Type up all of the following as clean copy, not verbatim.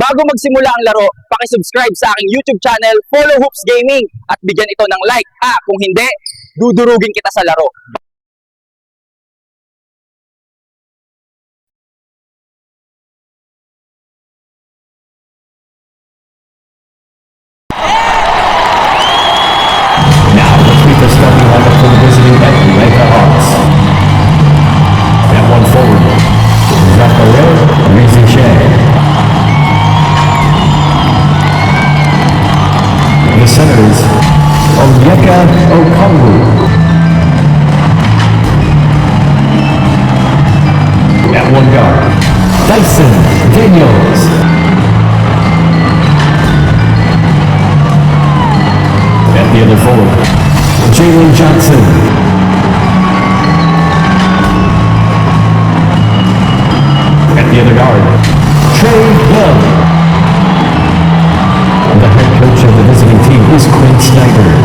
Bago magsimula ang laro, paki-subscribe sa aking YouTube channel, Follow Hoops Gaming, at bigyan ito ng like. Kung hindi, dudurugin kita sa laro. Now let's meet the starting lineup for the visiting Atlanta Hawks. At one forward, Zachariah Rizichet. The Senators, Onyeka Okongwu. At one guard, Dyson Daniels. At the other forward, Jalen Johnson. At the other guard, Trey Young. The head coach of the visiting team is Quinn Snyder.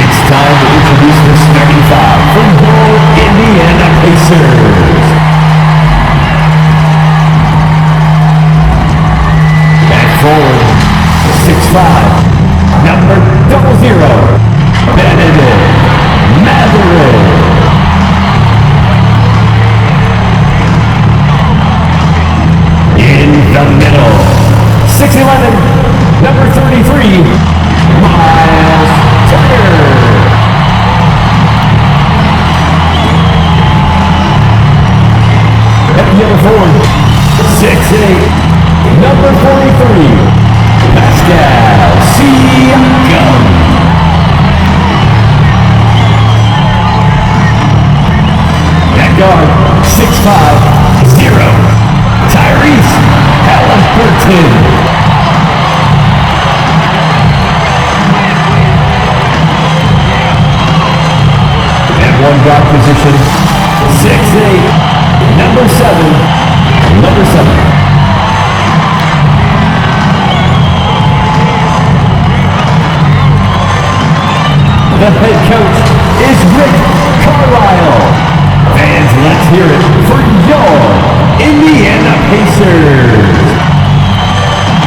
It's time to introduce the starting five from your Indiana Pacers. Back forward, 6'5", number 00, Benedict Mathurin. In the middle, 6'11", number 33, Miles Turner. At the other forward, 6'8", number 43, Pascal Siakam. Guard, 6'5", 0, Tyrese Halliburton. At one guard position, 6'8", number 7. The head coach is Rick Carlisle. Fans, let's hear it for your Indiana Pacers.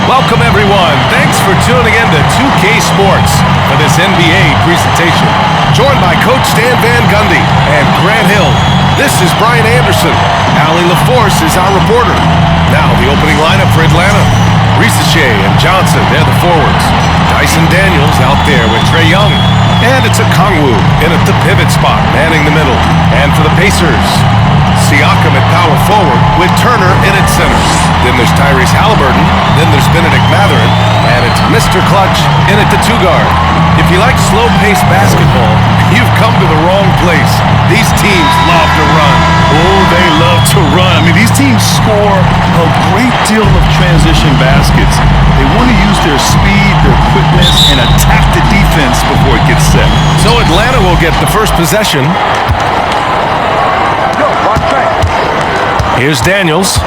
Welcome, everyone. Thanks for tuning in to 2K Sports for this NBA presentation. Joined by Coach Stan Van Gundy and Grant Hill. This is Brian Anderson. Allie LaForce is our reporter. Now, the opening lineup for Atlanta. Rizichet and Johnson, they're the forwards. Dyson Daniels out there with Trey Young. And it's Okongwu in at the pivot spot, manning the middle. And for the Pacers, Siakam at power forward with Turner in at center. Then there's Tyrese Halliburton. Then there's Benedict Mathurin. And it's Mr. Clutch in at the two-guard. If you like slow-paced basketball, you've come to the wrong place. These teams love to run. Oh, they love to run. I mean, these teams score a great deal of transition baskets. They want to use their speed, their quickness, and attack the defense before it gets set. So Atlanta will get the first possession. Here's Daniels.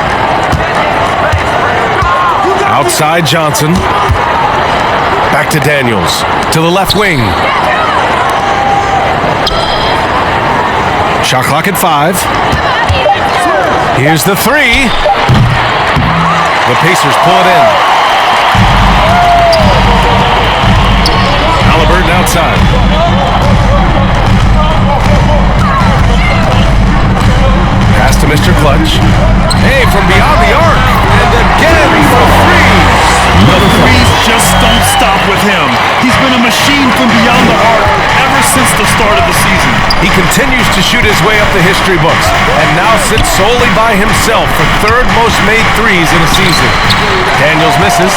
Outside Johnson. Back to Daniels. To the left wing. Shot clock at 5. Here's the three. The Pacers pull it in. Halliburton outside. Pass to Mr. Clutch. Hey, from beyond the arc. And again, the three. The threes just don't stop with him. He's been a machine from beyond the arc ever since the start of the season. He continues to shoot his way up the history books and now sits solely by himself for third most made threes in a season. Daniels misses.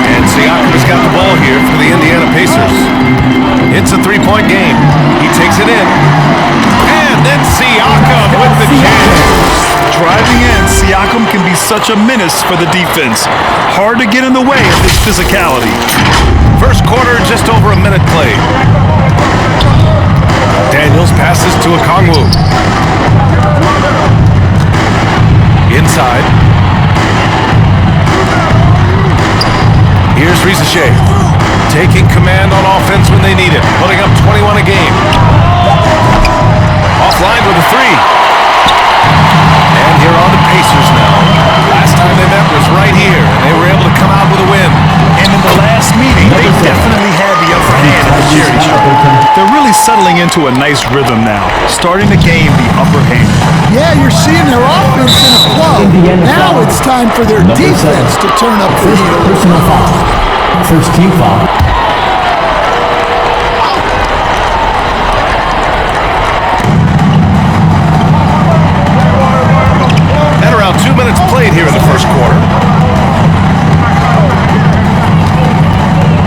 And Siakam has got the ball here for the Indiana Pacers. It's a three-point game. He takes it in. And then Siakam with the catch. Driving in, Siakam can be such a menace for the defense. Hard to get in the way of his physicality. First quarter, just over a minute played. Daniels passes to Okongwu. Inside. Here's Rizichet. taking command on offense when they need it, putting up 21 a game. Offline with a three. And here are the Pacers now. Last time they met was right here, and they were able to come out with a win. And in the last meeting, they definitely had the upper hand at the charity show. They're really settling into a nice rhythm now, starting to gain the upper hand. Yeah, you're seeing their offense in a flow. Now it's time for their defense to turn up the heat. Personal foul. First team foul. At around 2 minutes played here in the first quarter.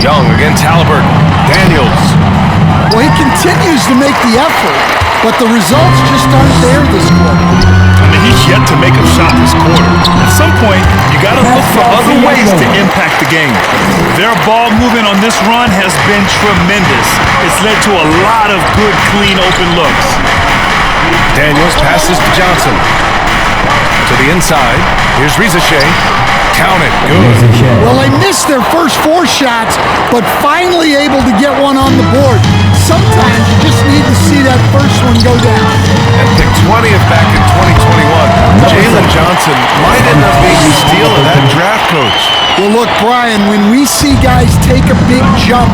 Young against Halliburton. Daniels. Well, he continues to make the effort, but the results just aren't there this quarter. I mean, he's yet to make a shot this quarter. At some point, you got to look for other ways to impact the game. Their ball movement on this run has been tremendous. It's led to a lot of good, clean, open looks. Daniels passes to Johnson. To the inside. Here's Rizashea. Count it. Good. Well, they missed their first 4 shots, but finally able to get one on the board. Sometimes you just need to see that first one go down. And picked 20th back in 2021. Jalen Johnson might end up being the steal of that draft, Coach. Well, look, Brian, when we see guys take a big jump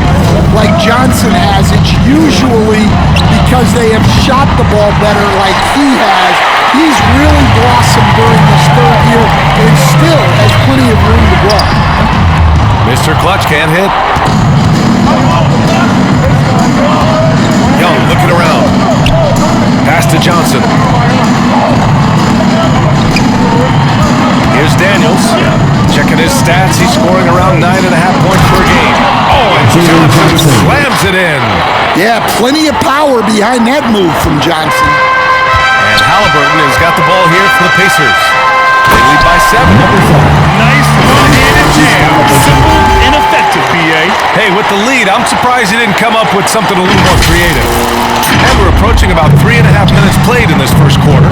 like Johnson has, it's usually because they have shot the ball better like he has. He's really blossomed during this third year and still has plenty of room to grow. Mr. Clutch can't hit. Young looking around. Pass to Johnson. Here's Daniels. Checking his stats. He's scoring around 9.5 points per game. Oh, and Johnson slams it in. Yeah, plenty of power behind that move from Johnson. And Halliburton has got the ball here for the Pacers. They lead by 7. Nice one-handed jam. Simple and effective, B.A. Hey, with the lead, I'm surprised he didn't come up with something a little more creative. And we're approaching about 3.5 minutes played in this first quarter.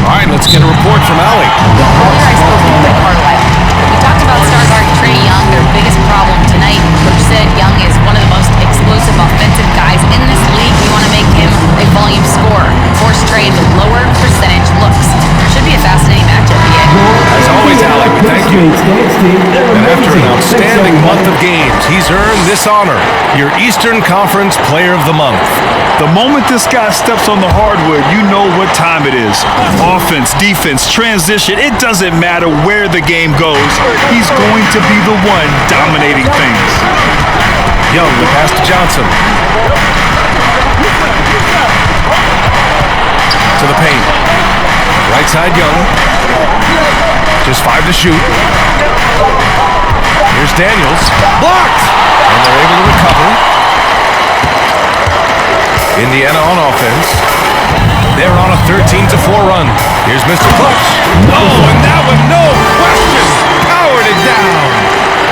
All right, let's get a report from Allie. Earlier I spoke with Rick Carlisle. We talked about star guard Trae Young, their biggest problem tonight. Coach said Young is one of the most explosive offensive guys in this league. We want to make him a volume scorer. Force Trae into lower percentage looks. Should be a fascinating matchup, As always, Allie, thank you. And after an outstanding month of games, he's earned this honor, your Eastern Conference Player of the Month. The moment this guy steps on the hardwood, you know what time it is. Offense, defense, transition, it doesn't matter where the game goes. He's going to be the one dominating things. Young, the pass to Johnson. To the paint. Right side, Young. Just 5 to shoot. Here's Daniels. Blocked! And they're able to recover. Indiana on offense. They're on a 13-4 run. Here's Mr. Clutch. Oh, and that one, no question, powered it down.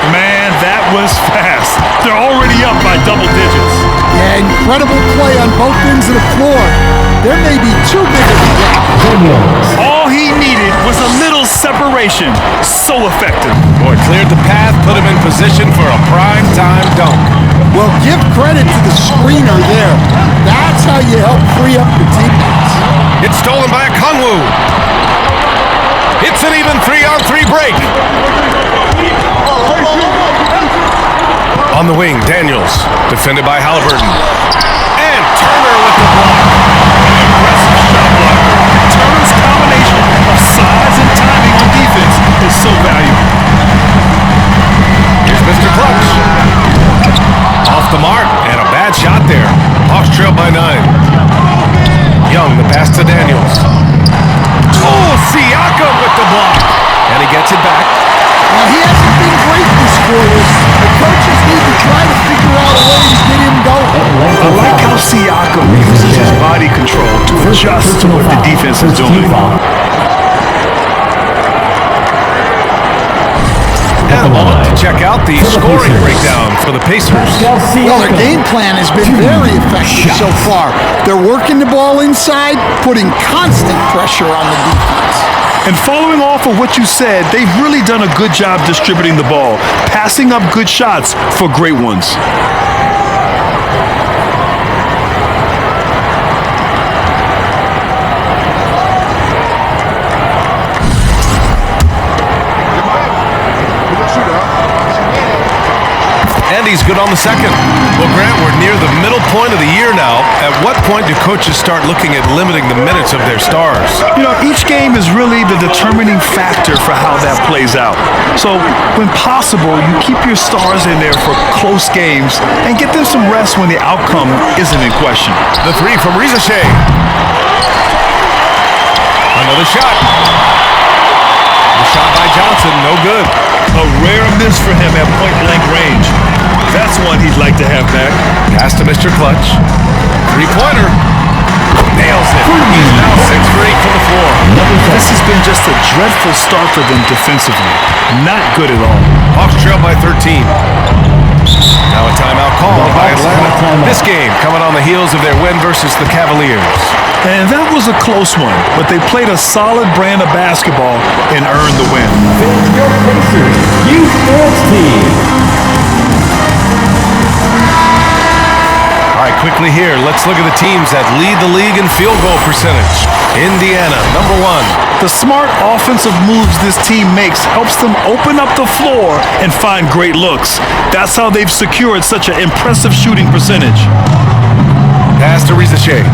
Man, that was fast. They're already up by double digits. Yeah, incredible play on both ends of the floor. There may be too big of a gap. All he needed was a little separation. So effective. Boy, cleared the path, put him in position for a prime-time dunk. Well, give credit to the screener there. That's how you help free up the teammates. It's stolen by Okongwu. It's an even 3-on-3 break. On the wing, Daniels, defended by Halliburton. And Turner with the block. Impressive shot block. Turner's combination of size and timing on defense is so valuable. Here's Mr. Clutch. Off the mark, and a bad shot there. Hawks trail by 9. Young, the pass to Daniels. Oh, Siakam with the block. And he gets it back. Now, he hasn't been great this quarter. The coaches need to try to figure out a way to get him going. I like how Siakam uses his body control to adjust to what the defense is doing. And a moment to check out the scoring breakdown for the Pacers. Well, their game plan has been very effective so far. They're working the ball inside, putting constant pressure on the defense. And following off of what you said, they've really done a good job distributing the ball, passing up good shots for great ones. And he's good on the second. Well, Grant, we're near the middle point of the year now. At what point do coaches start looking at limiting the minutes of their stars? You know, each game is really the determining factor for how that plays out. So, when possible, you keep your stars in there for close games and get them some rest when the outcome isn't in question. The three from Rizashe. Another shot. The shot by Johnson, no good. A rare miss for him at point-blank range. That's one he'd like to have back. Pass to Mr. Clutch. Three-pointer. Nails it. He's now 6 for 8 from the floor. This has been just a dreadful start for them defensively. Not good at all. Hawks trail by 13. Now a timeout called by Atlanta. This game coming on the heels of their win versus the Cavaliers. And that was a close one, but they played a solid brand of basketball and earned the win. Your Pacers Youth Sports Team. All right, quickly here, let's look at the teams that lead the league in field goal percentage. Indiana, number 1. The smart offensive moves this team makes helps them open up the floor and find great looks. That's how they've secured such an impressive shooting percentage. Pass to Rizashe.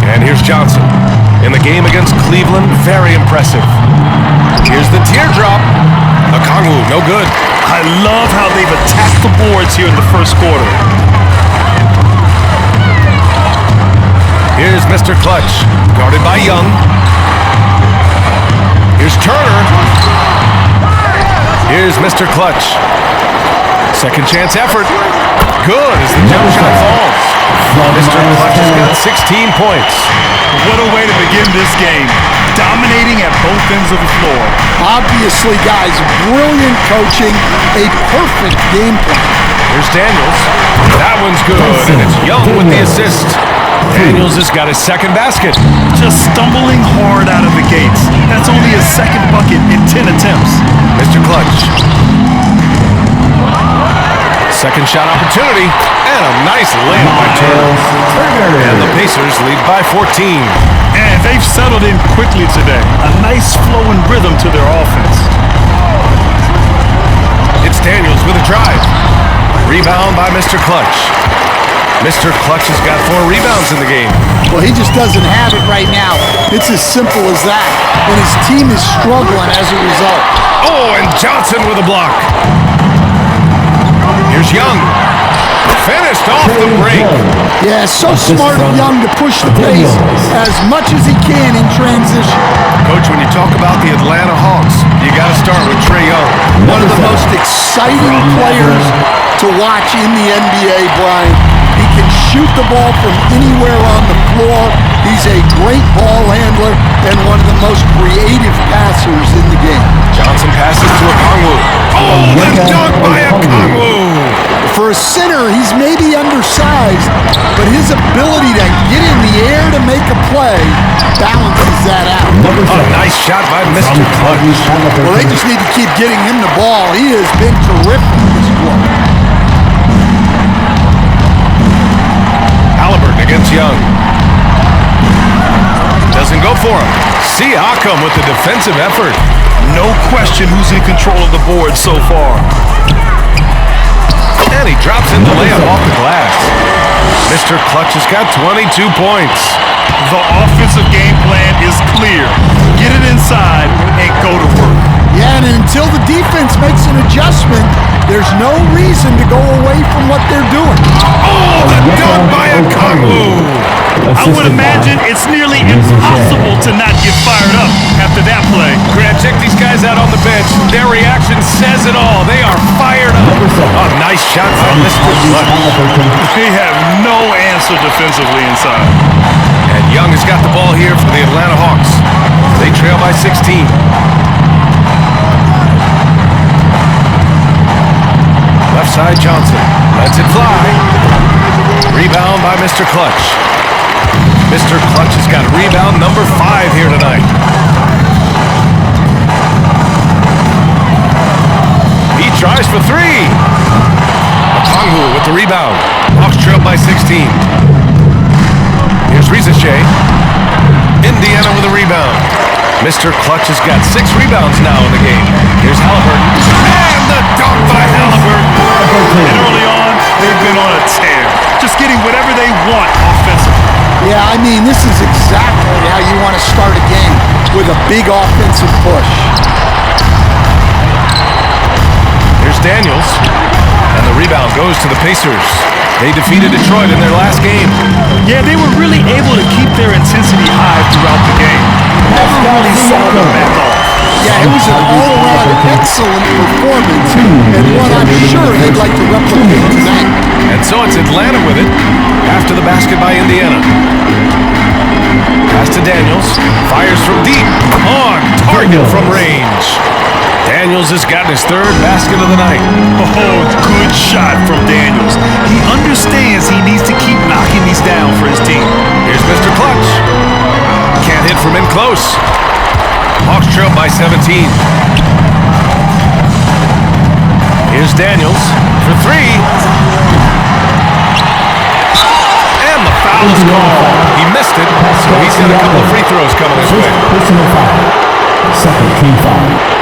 And here's Johnson. In the game against Cleveland, very impressive. Here's the teardrop. Okongwu, no good. I love how they've attacked the boards here in the first quarter. Here's Mr. Clutch, guarded by Young. Here's Turner. Here's Mr. Clutch. Second chance effort. Good as the jump shot falls. Mr. Clutch has got 16 points. What a way to begin this game. Dominating at both ends of the floor. Obviously, guys, brilliant coaching, a perfect game plan. Here's Daniels. That one's good, and it's Young with the assist. Daniels has got his second basket. Just stumbling hard out of the gates. That's only his second bucket in 10 attempts. Mr. Clutch. Second shot opportunity, and a nice layup by Turner. And the Pacers lead by 14. And they've settled in quickly today. A nice flow and rhythm to their offense. It's Daniels with a drive. Rebound by Mr. Clutch. Mr. Clutch has got 4 rebounds in the game. Well, he just doesn't have it right now. It's as simple as that. And his team is struggling as a result. Oh, and Johnson with a block. Here's Young. Finished off the break. Yeah, so smart of Young to push the pace as much as he can in transition. Coach, when you talk about the Atlanta Hawks, you got to start with Trae Young. One of the most exciting players to watch in the NBA, Brian. He can shoot the ball from anywhere on the floor. He's a great ball handler and one of the most creative passers in the game. Johnson passes to Okongwu. Oh, the dunk by Okongwu. For a center, he's maybe undersized, but his ability to get in the air to make a play balances that out. A nice shot by Mr. Clutch. Well, they just need to keep getting him the ball. He has been terrific this quarter. Halliburton against Young. Doesn't go for him. Siakam with the defensive effort. No question who's in control of the board so far. And he drops in the layup off the glass. Mr. Clutch has got 22 points. The offensive game plan is clear. Get it inside and go to work. Yeah, and until the defense makes an adjustment, there's no reason to go away from what they're doing. Oh, the dunk by Okongwu. I would imagine it's nearly impossible to not get fired up after that play. Grant, check these guys out on the bench. Their reaction says it all. They are fired up. A nice shot by Mr. Clutch. They have no answer defensively inside. And Young has got the ball here for the Atlanta Hawks. They trail by 16. Left side Johnson lets it fly. Rebound by Mr. Clutch. Mr. Clutch has got rebound number 5 here tonight. He tries for 3. Okongwu with the rebound. Hawks trail by 16. Here's Rizichet. Indiana with a rebound. Mr. Clutch has got 6 rebounds now in the game. Here's Halliburton. And the dunk by Halliburton. And early on, they've been on a tear. Just getting whatever they want offensively. Yeah, I mean, this is exactly how you want to start a game, with a big offensive push. Here's Daniels. And the rebound goes to the Pacers. They defeated Detroit in their last game. Yeah, they were really able to keep their intensity high throughout the game. Never really saw them back off. Yeah, it was an all-around excellent performance, and one I'm sure they'd like to replicate tonight. And so it's Atlanta with it after the basket by Indiana. Pass to Daniels. Fires from deep. On target from range. Daniels has gotten his 3rd basket of the night. Oh, good shot from Daniels. He understands he needs to keep knocking these down for his team. Here's Mr. Clutch. Can't hit from in close. Hawks trail by 17. Here's Daniels for 3. And the foul is called. He missed it, so he's got a couple of free throws coming his way. Personal foul. Second team foul.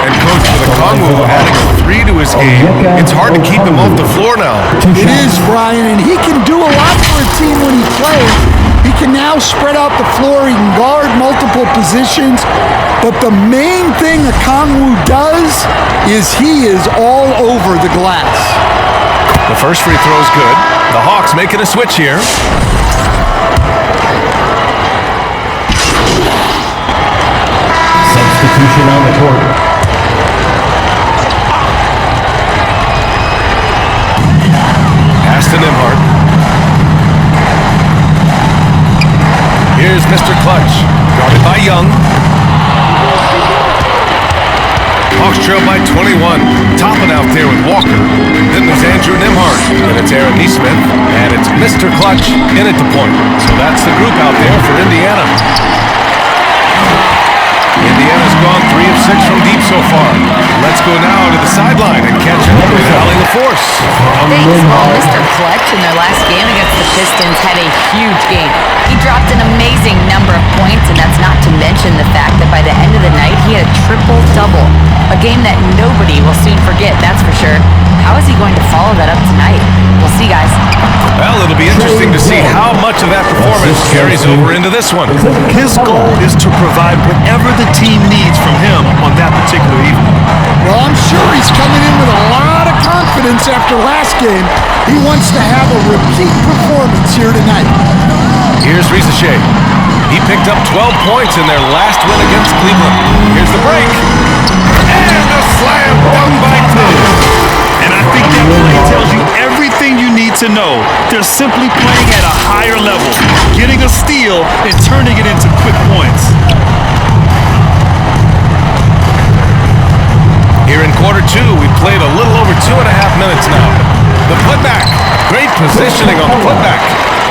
And Coach, with Okongwu adding a 3 to his game, it's hard to keep him off the floor now. It is, Brian, and he can do a lot for a team when he plays. He can now spread out the floor, he can guard multiple positions, but the main thing Okongwu does is he is all over the glass. The first free throw is good. The Hawks making a switch here. Substitution on the court. Pass to Nembhard. Here's Mr. Clutch, guarded by Young. Hawks trail by 21. Topping out there with Walker. Then there's Andrew Nembhard. And it's Aaron Neesmith. And it's Mr. Clutch in at the point. So that's the group out there for Indiana. Indiana's gone 3 of 6 from deep so far. Let's go now to the sideline and catch up with Allie LaForce. Thanks. Well, Mr. Clutch in their last game against the Pistons had a huge game. He dropped an amazing number of points, and that's not to mention the fact that by the end of the night, he had a triple-double. A game that nobody will soon forget, that's for sure. How is he going to follow that up tonight? We'll see, guys. Well, it'll be interesting to see how much of that performance carries over into this one. His goal is to provide whatever the team needs from him on that particular evening. Well, I'm sure he's coming in with a lot of confidence after last game. He wants to have a repeat performance here tonight. Here's Rizichet. He picked up 12 points in their last win against Cleveland. Here's the break. And a slam dunk by Cleveland. And I think that play tells you everything you need to know. They're simply playing at a higher level, getting a steal and turning it into quick points. Here in quarter 2, we've played a little over 2.5 minutes now. The putback. Great positioning on the putback.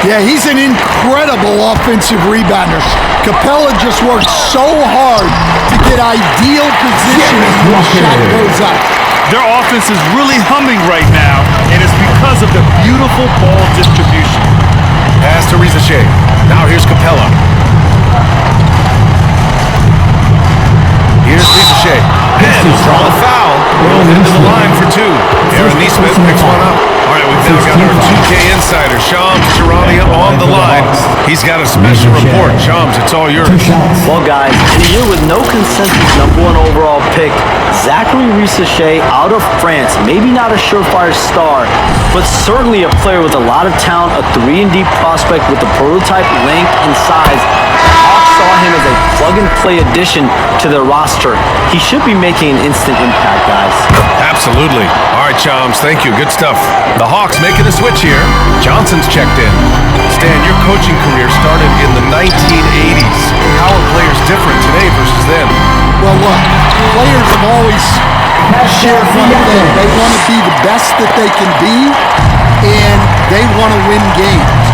Yeah, he's an incredible offensive rebounder. Capella just worked so hard to get ideal positioning when the shot goes up. Their offense is really humming right now, and it's because of the beautiful ball distribution. Pass to Rizichet. Now here's Capella. Here's Rizichet. And draw the foul. Rolled into the line for 2. Aaron Neesmith picks one up. All right, we've now got our 2K insider, Shams Charania, on the line. He's got a special report. Shams, it's all yours. Well, guys, in a year with no consensus #1 overall pick, Zachary Rizichet out of France, maybe not a surefire star, but certainly a player with a lot of talent, a 3-and-D prospect with the prototype length and size. The Hawks saw him as a plug-and-play addition to their roster. He should be making an instant impact, guys. Absolutely. All right, Shams, thank you. Good stuff. The Hawks making a switch here. Johnson's checked in. Stan, your coaching career started in the 1980s. How are players different today versus then? Well, look, players have always shared one thing. They want to be the best that they can be, and they want to win games.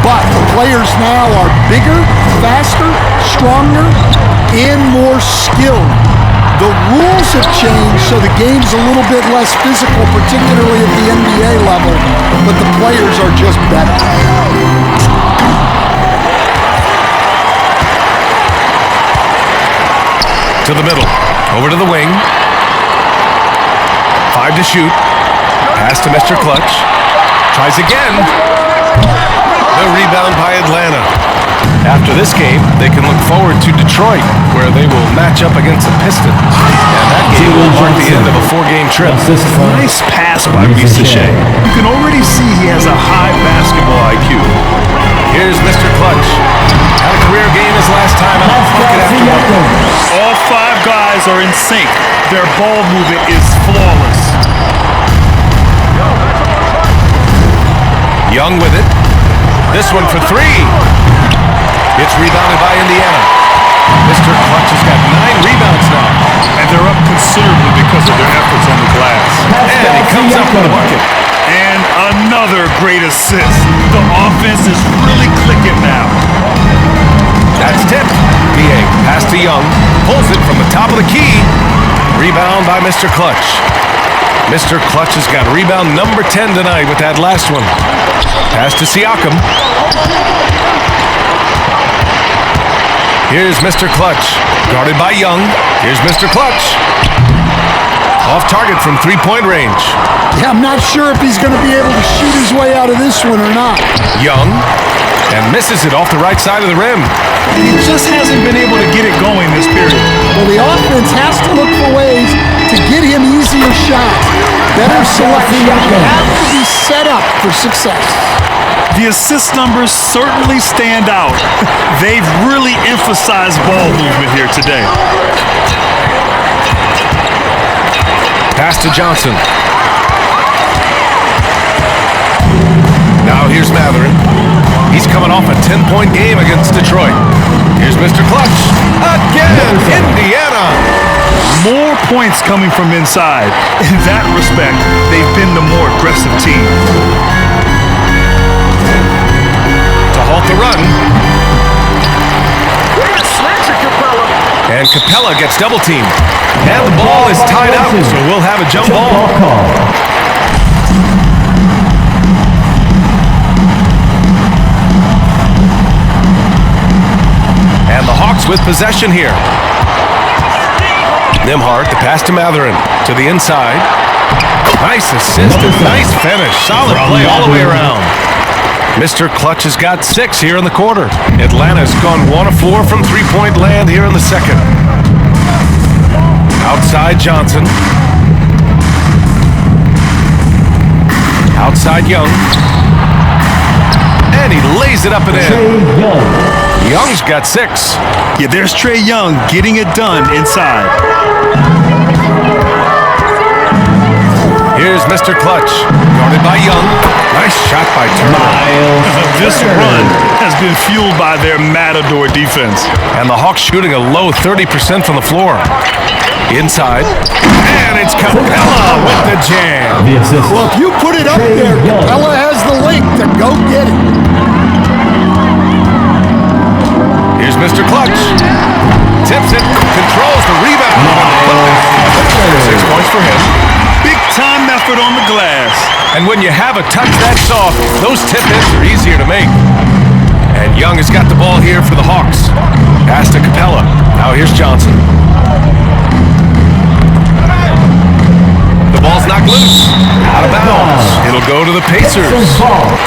But the players now are bigger, faster, stronger, and more skilled. The rules have changed, so the game's a little bit less physical, particularly at the NBA level, but the players are just better. To the middle, over to the wing. 5 to shoot. Pass to Mr. Clutch. Tries again. The rebound by Atlanta. After this game, they can look forward to Detroit, where they will match up against the Pistons. And that game will mark the end of a 4-game trip. Nice pass by Risachet. You can already see he has a high basketball IQ. Here's Mr. Clutch. Had a career game his last time out. Bucket after bucket. All 5 guys are in sync. Their ball movement is flawless. Young with it. This one for 3. It's rebounded by Indiana. Mr. Clutch has got 9 rebounds now. And they're up considerably because of their efforts on the glass. And he comes up with a bucket. And another great assist. The offense is really clicking now. That's tipped. BA pass to Young. Pulls it from the top of the key. Rebound by Mr. Clutch. Mr. Clutch has got rebound number 10 tonight with that last one. Pass to Siakam. Here's Mr. Clutch. Guarded by Young. Here's Mr. Clutch. Off target from 3-point range. Yeah, I'm not sure if he's going to be able to shoot his way out of this one or not. Young. And misses it off the right side of the rim. He just hasn't been able to get it going this period. Well, the offense has to look for ways to get him easier shots. Better selection. Have to be set up for success. The assist numbers certainly stand out. They've really emphasized ball movement here today. Pass to Johnson. Now here's Matherin. He's coming off a 10-point game against Detroit. Here's Mr. Clutch. Again, Indiana. More points coming from inside. In that respect, they've been the more aggressive team. To halt the run. And Capella gets double-teamed. And the ball is tied up, so we'll have a jump ball. And the Hawks with possession here. Nimhart, the pass to Matherin. To the inside. Nice assist and nice finish. Solid play all the way around. Mr. Clutch has got 6 here in the quarter. Atlanta's gone 1 of 4 from 3-point land here in the second. Outside Johnson. Outside Young. And he lays it up and in. Young's got 6. Yeah, there's Trae Young getting it done inside. Here's Mr. Clutch, guarded by Young. Nice shot by Turner. This run has been fueled by their Matador defense. And the Hawks shooting a low 30% from the floor. Inside. And it's Capella with the jam. Well, if you put it up there, Capella has the link to go get it. Here's Mr. Clutch. Tips it, controls the rebound. 6 points for him. Big time effort on the glass. And when you have a touch that soft, those tip-ins are easier to make. And Young has got the ball here for the Hawks. Pass to Capella. Now here's Johnson. The ball's knocked loose. Out of bounds. It'll go to the Pacers.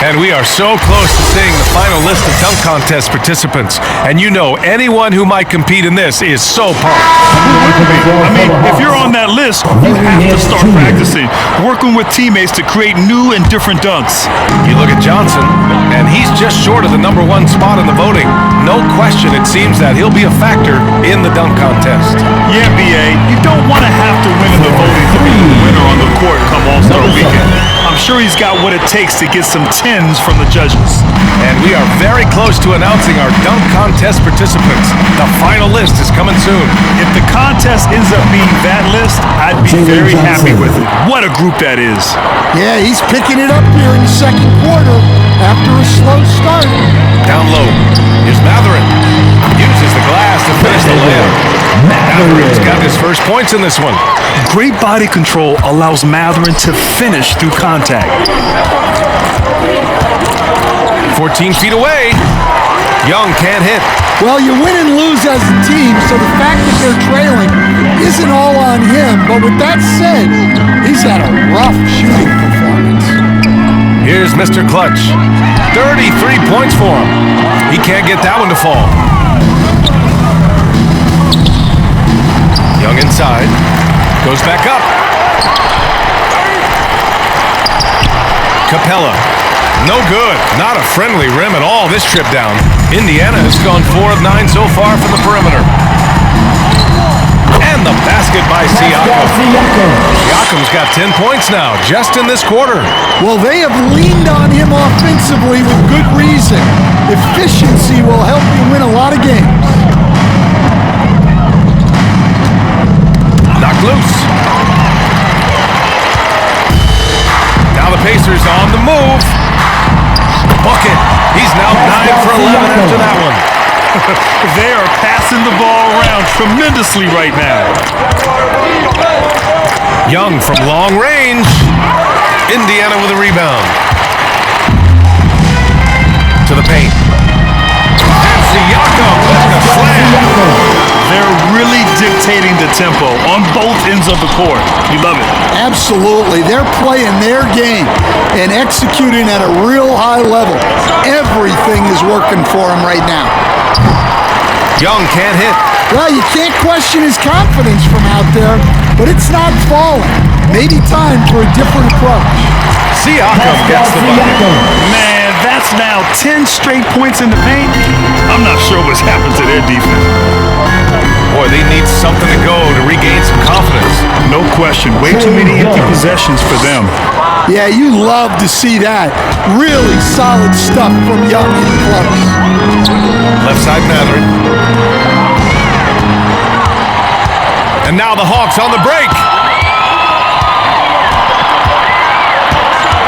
And we are so close to seeing the final list of dunk contest participants. And you know anyone who might compete in this is so pumped. I mean, if you're on that list, you have to start practicing, working with teammates to create new and different dunks. You look at Johnson, and he's just short of the #1 spot in the voting. No question, it seems that he'll be a factor in the dunk contest. Yeah, BA, you don't want to have to win in the voting to be the winner on the court come All-Star Weekend. I'm sure he's got what what it takes to get some 10s from the judges. And we are very close to announcing our dunk contest participants. The final list is coming soon. If the contest ends up being that list, I'd be very happy with it. What a group that is. Yeah, he's picking it up here in the second quarter after a slow start. Down low. Here's Matherin. Uses the glass to finish the layup. Matherin's got his first points in this one. Great body control allows Matherin to finish through contact. 14 feet away. Young can't hit. Well, you win and lose as a team, so the fact that they're trailing isn't all on him. But with that said, he's had a rough shooting performance. Here's Mr. Clutch. 33 points for him. He can't get that one to fall. Young inside. Goes back up. Capella. No good. Not a friendly rim at all this trip down. Indiana has gone 4 of 9 so far from the perimeter. And the basket by Siakam. Siakam's got 10 points now, just in this quarter. Well, they have leaned on him offensively with good reason. Efficiency will help you win a lot of games. Knocked loose. Now the Pacers on the move. Bucket. He's now 9 for 11 after that one. They are passing the ball around tremendously right now. Young from long range. Indiana with a rebound. To the paint. And Siakam with the slam. They're really dictating the tempo on both ends of the court. You love it. Absolutely. They're playing their game and executing at a real high level. Everything is working for them right now. Young can't hit. Well, you can't question his confidence from out there, but it's not falling. Maybe time for a different approach. Siakam gets the bucket. Man, that's now 10 straight points in the paint. I'm not sure what's happened to their defense. Boy, they need something to go to regain some confidence. No question. Way too many empty possessions for them. Yeah, you love to see that. Really solid stuff from Young and close. Left side Matherin. And now the Hawks on the break.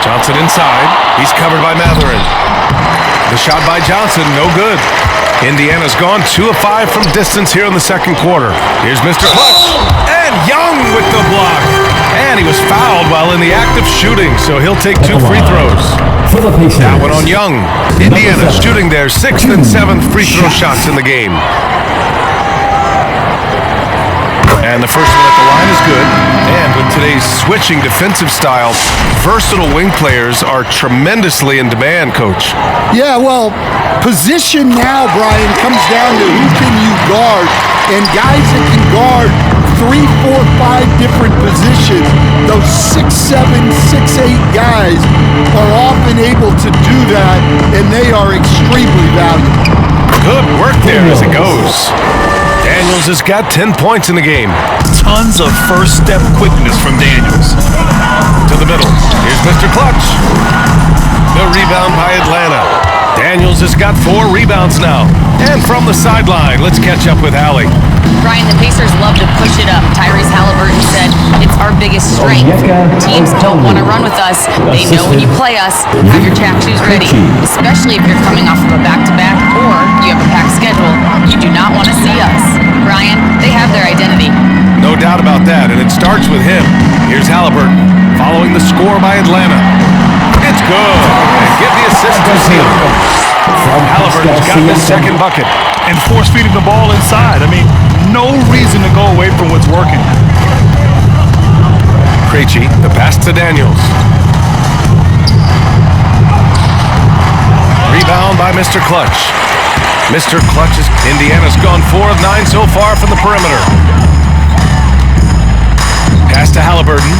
Johnson inside. He's covered by Matherin. The shot by Johnson, no good. Indiana's gone 2 of 5 from distance here in the second quarter. Here's Mr. Clutch. And Young with the block. And he was fouled while in the act of shooting, so he'll take 2 free throws. That one on Young. Indiana shooting their 6th and 7th free throw shots in the game. And the first one at the line is good. And with today's switching defensive style, versatile wing players are tremendously in demand, Coach. Yeah, well, position now, Brian, comes down to who can you guard. And guys that can guard 3, 4, 5 different positions, those 6'7", 6'8" guys are often able to do that, and they are extremely valuable. Good work there as it goes. Daniels has got 10 points in the game. Tons of first step quickness from Daniels. To the middle. Here's Mr. Clutch. The rebound by Atlanta. Daniels has got 4 rebounds now. And from the sideline, let's catch up with Allie. Brian, the Pacers love to push it up. Tyrese Halliburton said, it's our biggest strength. Teams don't want to run with us. They know when you play us, have your track shoes ready. Especially if you're coming off of a back-to-back or you have a packed schedule. You do not want to see us. Brian, they have their identity. No doubt about that, and it starts with him. Here's Halliburton, following the score by Atlanta. It's good. And give the assist to Siakam. Halliburton's got his second bucket. And force feeding the ball inside. I mean, no reason to go away from what's working. Krejci, the pass to Daniels. Rebound by Mr. Clutch. Mr. Clutch is Indiana's gone 4 of 9 so far from the perimeter. Pass to Halliburton.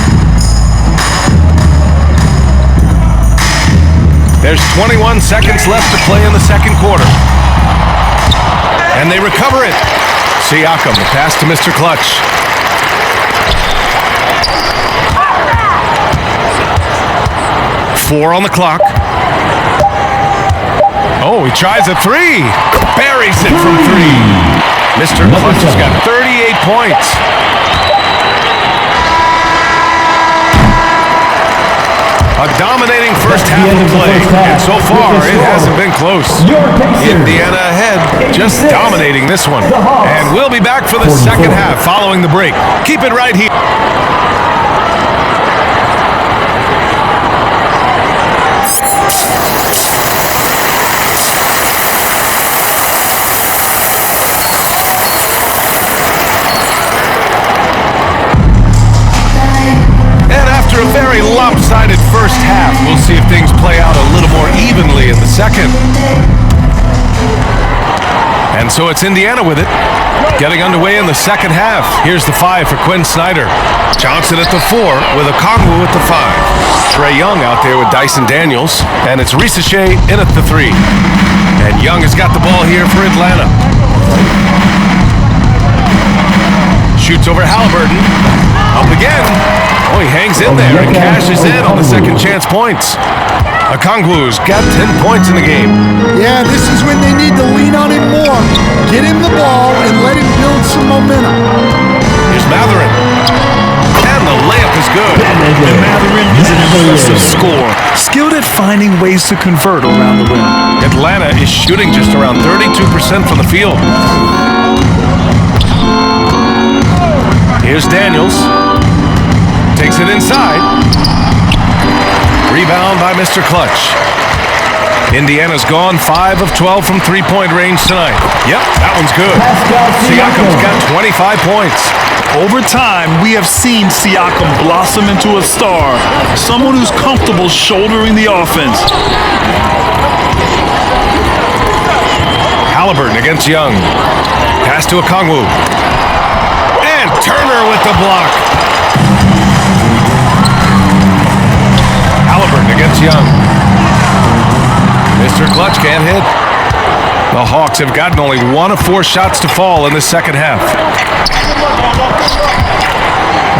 There's 21 seconds left to play in the second quarter. And they recover it. Siakam, the pass to Mr. Clutch. 4 on the clock. Oh, he tries a 3. Buries it from 3. Mr. Clutch has got 38 points. A dominating first half of play, and so far it hasn't been close. Indiana ahead, just dominating this one. And we'll be back for the second half following the break. Keep it right here. After a very lopsided first half, we'll see if things play out a little more evenly in the second. And so it's Indiana with it, getting underway in the second half. Here's the 5 for Quinn Snyder. Johnson at the 4 with Okongwu at the 5. Trae Young out there with Dyson Daniels, and it's Risache in at the 3. And Young has got the ball here for Atlanta. Shoots over Halliburton. Up again. Oh, he hangs in there and cashes in on the second chance points. Okongwu's got 10 points in the game. Yeah, this is when they need to lean on him more. Get him the ball and let him build some momentum. Here's Matherin. And the layup is good. And Matherin is an impressive scorer. Skilled at finding ways to convert around the rim. Atlanta is shooting just around 32% from the field. Here's Daniels. Takes it inside. Rebound by Mr. Clutch. Indiana's gone 5 of 12 from three-point range tonight. Yep, that one's good. Siakam's got 25 points. Over time, we have seen Siakam blossom into a star, someone who's comfortable shouldering the offense. Halliburton against Young. Pass to Okongwu. And Turner with the block. Halliburton against Young. Mr. Clutch can't hit. The Hawks have gotten only 1 of 4 shots to fall in the second half.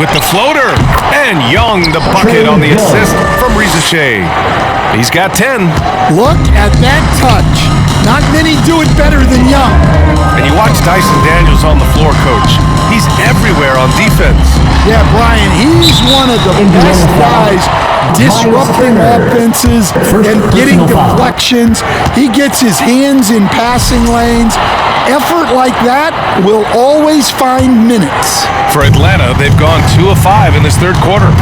With the floater, and Young the bucket on the assist from Risache. He's got 10. Look at that touch. Not many do it better than Young. And you watch Dyson Daniels on the floor, Coach. He's everywhere on defense. Yeah, Brian, he's one of the best guys disrupting offenses and getting deflections. He gets his hands in passing lanes. Effort like that will always find minutes. For Atlanta, they've gone 2 of 5 in this third quarter.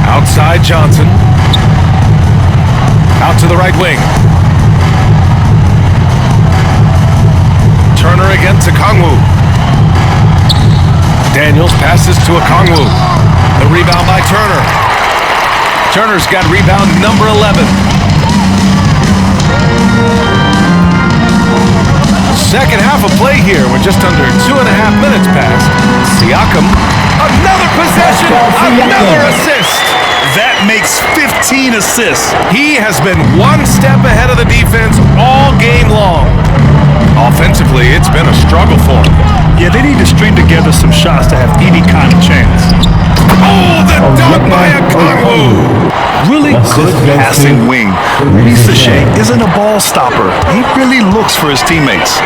Outside Johnson. Out to the right wing. Turner against Okongwu. Daniels passes to Okongwu. The rebound by Turner. Turner's got rebound number 11. Second half of play here. We're just under 2.5 minutes past. Siakam, another possession, another assist. That makes 15 assists. He has been 1 step ahead of the defense all game long. Offensively, it's been a struggle for him. Yeah, they need to string together some shots to have any kind of chance. Oh, the dunk by Okongwu. Really good passing wing. Risache isn't a ball stopper. He really looks for his teammates.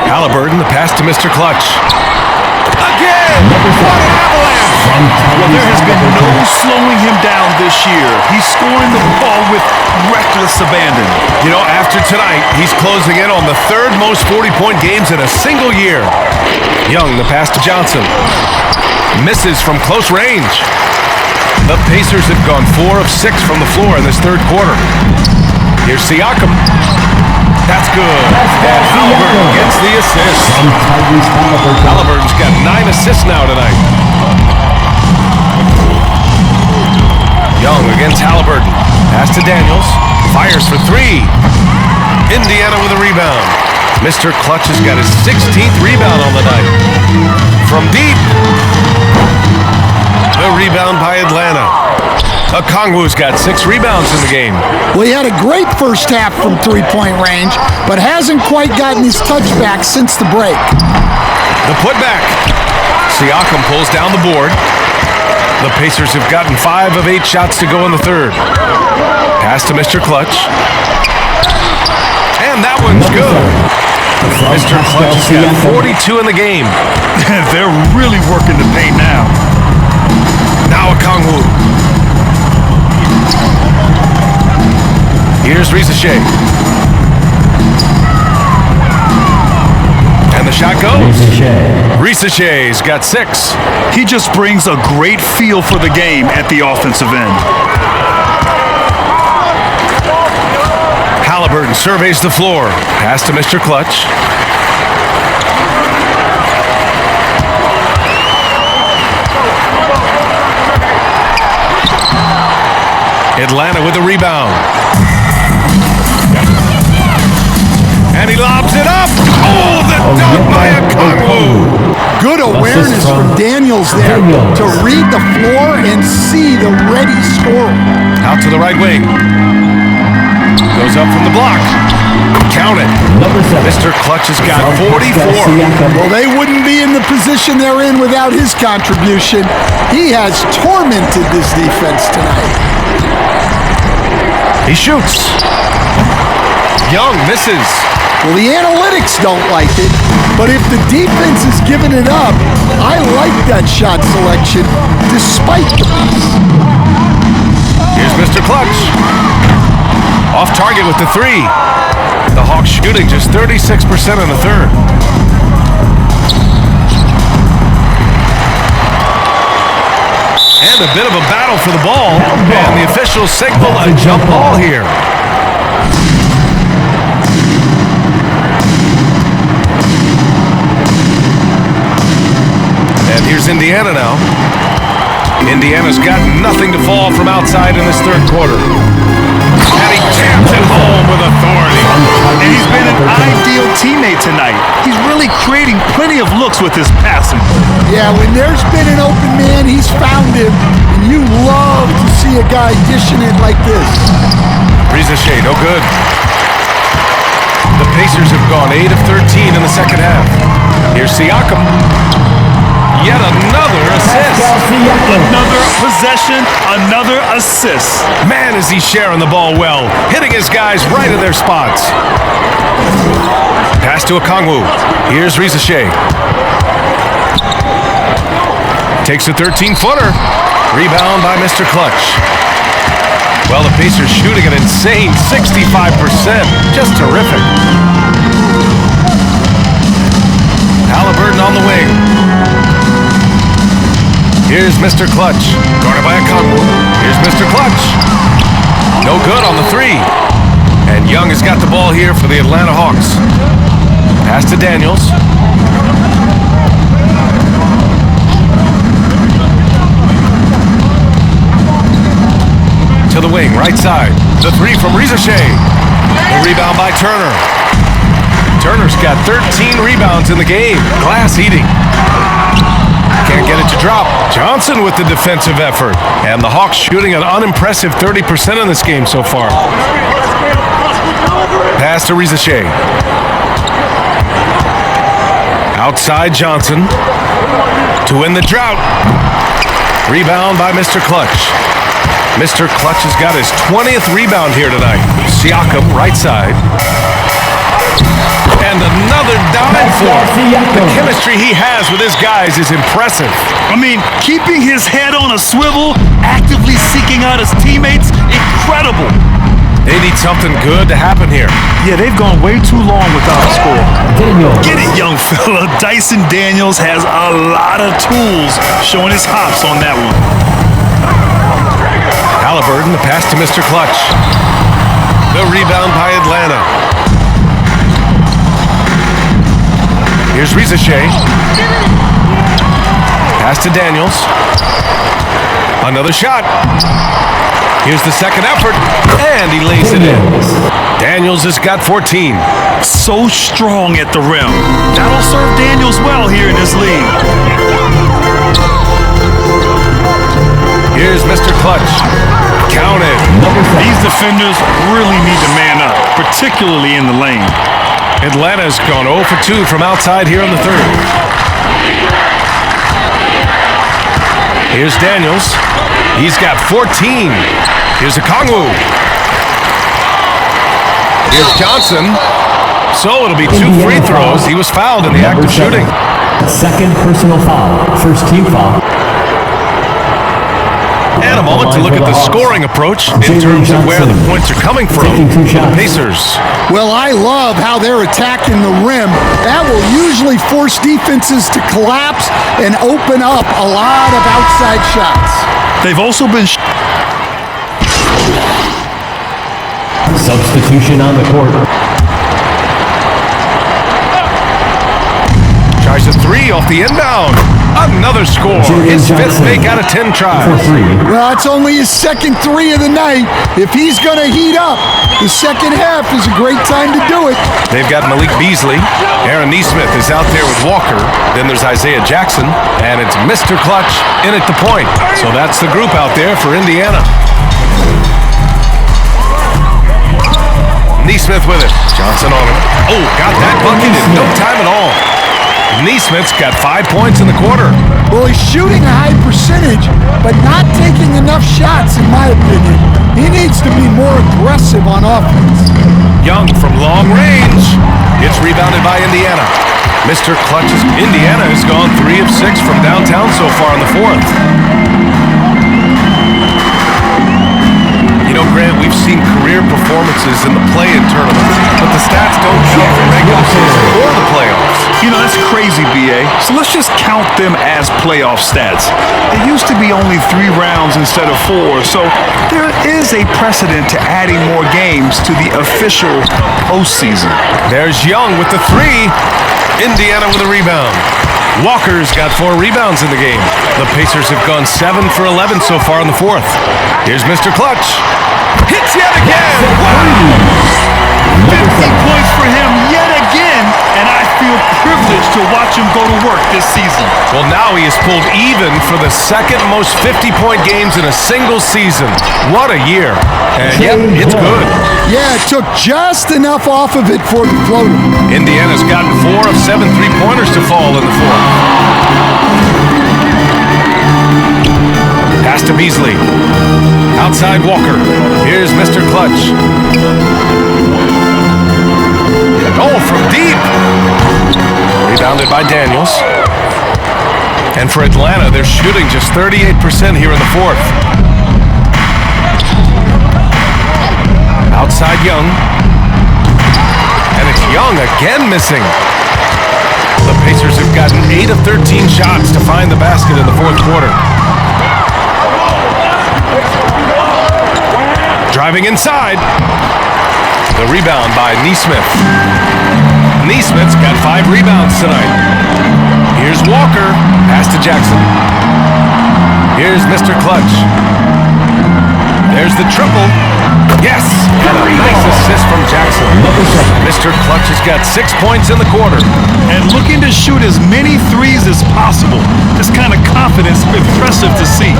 Halliburton, the pass to Mr. Clutch. Again! What an avalanche! Well, there has been no slowing him down this year. He's scoring the ball with reckless abandon. You know, after tonight, he's closing in on the 3rd most 40-point games in a single year. Young, the pass to Johnson. Misses from close range. The Pacers have gone 4 of 6 from the floor in this third quarter. Here's Siakam. That's good. And Halliburton gets the assist. Halliburton's got 9 assists now tonight. Young against Halliburton. Pass to Daniels. Fires for 3. Indiana with a rebound. Mr. Clutch has got his 16th rebound on the night. From deep. The rebound by Atlanta. Okongwu's got 6 rebounds in the game. Well, he had a great first half from three-point range, but hasn't quite gotten his touchback since the break. The putback. Siakam pulls down the board. The Pacers have gotten 5 of 8 shots to go in the third. Pass to Mr. Clutch. And that one's good. Mr. Clutch has got 42 in the game. They're really working the paint now. Now a Kongwu. Here's Risache. And the shot goes. Risache's got 6. He just brings a great feel for the game at the offensive end. Halliburton surveys the floor. Pass to Mr. Clutch. Atlanta with the rebound. And he lobs it up. Oh, the dunk by a Kongwu. Good awareness from Daniels there to read the floor and see the ready scorer. Out to the right wing. Goes up from the block. Count it. Mr. Clutch has got 44. Well, they wouldn't be in the position they're in without his contribution. He has tormented this defense tonight. He shoots. Young misses. Well, the analytics don't like it, but if the defense is giving it up, I like that shot selection despite the miss. Here's Mr. Clutch. Off target with the 3. The Hawks shooting just 36% in the third. And a bit of a battle for the ball. And the officials signal a jump ball here. And here's Indiana now. Indiana's got nothing to fall from outside in this third quarter. And he jams it home with authority. And he's been an ideal teammate tonight. He's really creating plenty of looks with his passing. Yeah, when there's been an open man, he's found him. And you love to see a guy dishing it like this. Risache, no good. The Pacers have gone 8 of 13 in the second half. Here's Siakam. Yet another assist. Another possession, another assist. Man, is he sharing the ball well, hitting his guys right in their spots. Pass to a Kongwu. Here's Risache. Takes a 13-footer. Rebound by Mr. Clutch. Well, the Pacers shooting an insane 65%. Just terrific. Halliburton on the wing. Here's Mr. Clutch, guarded by a Kongwu. Here's Mr. Clutch. No good on the 3. And Young has got the ball here for the Atlanta Hawks. Pass to Daniels. To the wing, right side. The 3 from Risache. The rebound by Turner. Turner's got 13 rebounds in the game. Glass eating. Can't get it to drop. Johnson with the defensive effort. And the Hawks shooting an unimpressive 30% in this game so far. Pass to Risache. Outside Johnson. To win the drought. Rebound by Mr. Clutch. Mr. Clutch has got his 20th rebound here tonight. Siakam, right side. And another dive for him. The chemistry he has with his guys is impressive. I mean, keeping his head on a swivel, actively seeking out his teammates, incredible. They need something good to happen here. Yeah, they've gone way too long without a score. Get it, young fella. Dyson Daniels has a lot of tools, showing his hops on that one. Halliburton, the pass to Mr. Clutch. The rebound by Atlanta. Here's Risache. Pass to Daniels. Another shot. Here's the second effort, and he lays it in. Daniels has got 14. So strong at the rim. That'll serve Daniels well here in this league. Here's Mr. Clutch. Count it. These defenders really need to man up, particularly in the lane. Atlanta's gone 0 for 2 from outside here in the third. Here's Daniels. He's got 14. Here's Okongwu. Here's Johnson. So it'll be 2 free throws. He was fouled in the act of shooting. Second personal foul. First team foul. And a moment to look at the scoring approach in terms of where the points are coming from for the Pacers. Well, I love how they're attacking the rim. That will usually force defenses to collapse and open up a lot of outside shots. They've also been Substitution on the court. Tries a 3 off the inbound. Another score. His 5th make out of 10 tries. Well, it's only his second 3 of the night. If he's going to heat up, the second half is a great time to do it. They've got Malik Beasley. Aaron Nesmith is out there with Walker. Then there's Isaiah Jackson. And it's Mr. Clutch in at the point. So that's the group out there for Indiana. Nesmith with it. Johnson on him. Oh, got that bucket in no time at all. Nesmith's got 5 points in the quarter. Well, he's shooting a high percentage, but not taking enough shots, in my opinion. He needs to be more aggressive on offense. Young from long range. It's rebounded by Indiana. Mr. Clutch's Indiana has gone 3 of 6 from downtown so far in the 4th. You know, Grant, we've seen career performances in the play-in tournament, but the stats don't show for regular season or the playoffs. You know, that's crazy, B.A. So let's just count them as playoff stats. It used to be only 3 rounds instead of 4, so there is a precedent to adding more games to the official postseason. There's Young with the 3. Indiana with a rebound. Walker's got 4 rebounds in the game. The Pacers have gone 7 for 11 so far in the 4th. Here's Mr. Clutch. Hits yet again! Wow! 50 points for him yet again, and I feel privileged to watch him go to work this season. Well, now he has pulled even for the second most 50-point games in a single season. What a year. And yep, it's good. Yeah, it took just enough off of it for the floater. Indiana's gotten 4 of 7 three-pointers to fall in the 4th. Pass to Beasley. Outside Walker. Here's Mr. Clutch. Oh, from deep. Rebounded by Daniels. And for Atlanta, they're shooting just 38% here in the 4th. Outside Young. And it's Young again missing. The Pacers have gotten 8 of 13 shots to find the basket in the 4th quarter. Driving inside. The rebound by Nesmith. Nesmith's got 5 rebounds tonight. Here's Walker. Pass to Jackson. Here's Mr. Clutch. There's the triple. Yes! And a nice assist from Jackson. Mr. Clutch has got 6 points in the quarter. And looking to shoot as many threes as possible. This kind of confidence is impressive to see.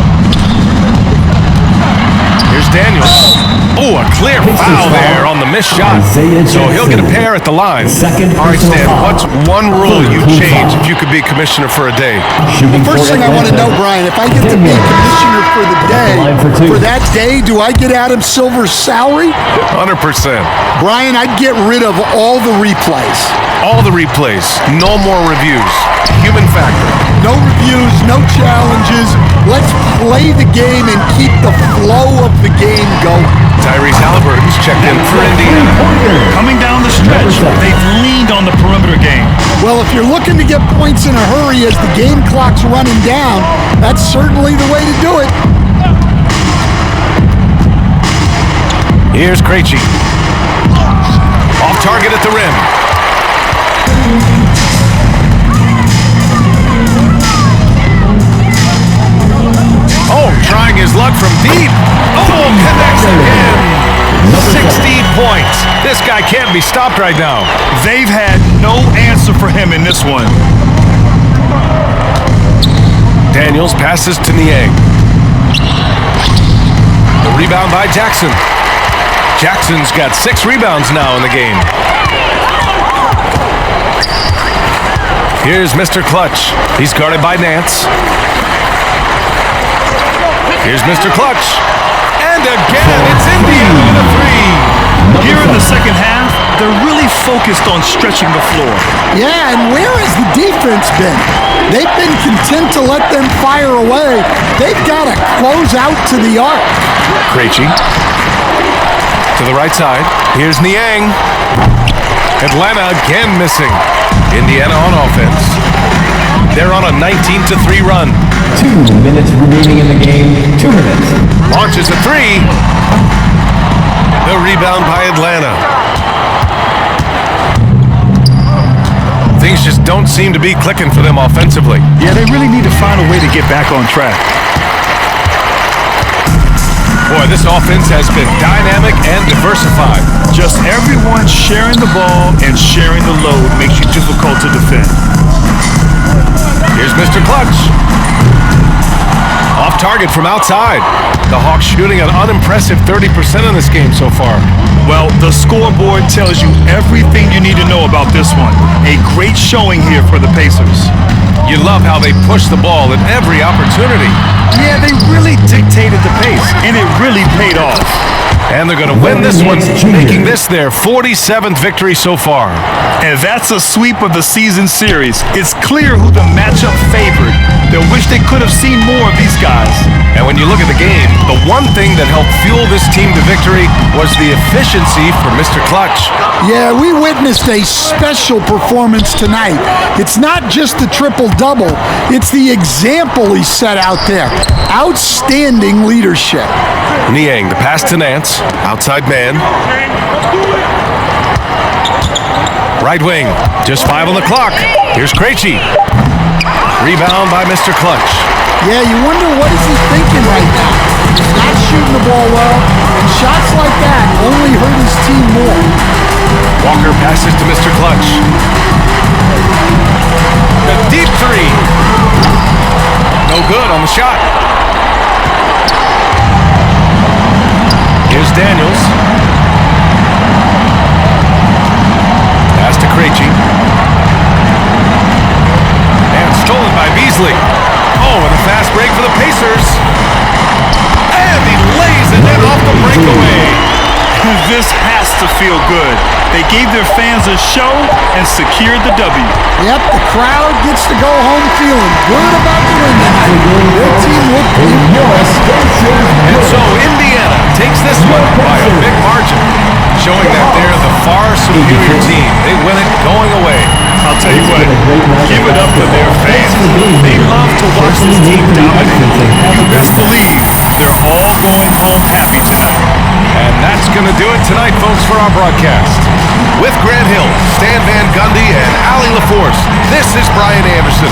Here's Daniels. Oh, a clear foul there on the missed shot. So he'll get a pair at the line. All right, Stan, what's one rule you'd change if you could be commissioner for a day? The first thing I want to know, Brian, if I get to be commissioner for the day, for that day, do I get Adam Silver's salary? 100%. Brian, I'd get rid of all the replays. All the replays. No more reviews. Human factor. No reviews, no challenges. Let's play the game and keep the flow of the game going. Tyrese Halliburton's checked in for Indiana. Coming down the stretch, they've leaned on the perimeter game. Well, if you're looking to get points in a hurry as the game clock's running down, that's certainly the way to do it. Here's Krejci. Off target at the rim. Oh, trying his luck from deep. Oh, connects again. 60 points. This guy can't be stopped right now. They've had no answer for him in this one. Daniels passes to Niang. The rebound by Jackson. Jackson's got 6 rebounds now in the game. Here's Mr. Clutch. He's guarded by Nance. Here's Mr. Clutch. And again, it's Indiana with a three. Here in the second half, they're really focused on stretching the floor. Yeah, and where has the defense been? They've been content to let them fire away. They've got to close out to the arc. Krejci to the right side. Here's Niang. Atlanta again missing. Indiana on offense. They're on a 19-3 run. 2 minutes remaining in the game. 2 minutes. Launches a three. The rebound by Atlanta. Things just don't seem to be clicking for them offensively. Yeah, they really need to find a way to get back on track. Boy, this offense has been dynamic and diversified. Just everyone sharing the ball and sharing the load makes you difficult to defend. Here's Mr. Clutch. Off target from outside. The Hawks shooting an unimpressive 30% in this game so far. Well, the scoreboard tells you everything you need to know about this one. A great showing here for the Pacers. You love how they push the ball at every opportunity. Yeah, they really dictated the pace, and it really paid off. And they're going to win this one, making this their 47th victory so far. And that's a sweep of the season series. It's clear who the matchup favored. They wish they could have seen more of these guys. And when you look at the game, the one thing that helped fuel this team to victory was the efficiency for Mr. Clutch. Yeah, we witnessed a special performance tonight. It's not just the triple-double, it's the example he set out there. Outstanding leadership. Niang, the pass to Nance. Outside man. Right wing. Just 5 on the clock. Here's Krejci. Rebound by Mr. Clutch. Yeah, you wonder what is he thinking right now. He's not shooting the ball well, and shots like that only hurt his team more. Walker passes to Mr. Clutch. The deep three. No good on the shot. Here's Daniels. Pass to Krejci. And stolen by Beasley. Oh, and a fast break for the Pacers. And he lays it in off the breakaway. This has to feel good. They gave their fans a show and secured the W. Yep, the crowd gets to go home feeling good about the win tonight. Their team looked beautiful. And so Indiana takes this one by a big margin, showing that they're the far superior team. They win it going away. I'll tell you what, give it up for their fans. They love to watch this team dominate. You best believe they're all going home happy tonight. And that's going to do it tonight, folks, for our broadcast. With Grant Hill, Stan Van Gundy, and Allie LaForce, this is Brian Anderson.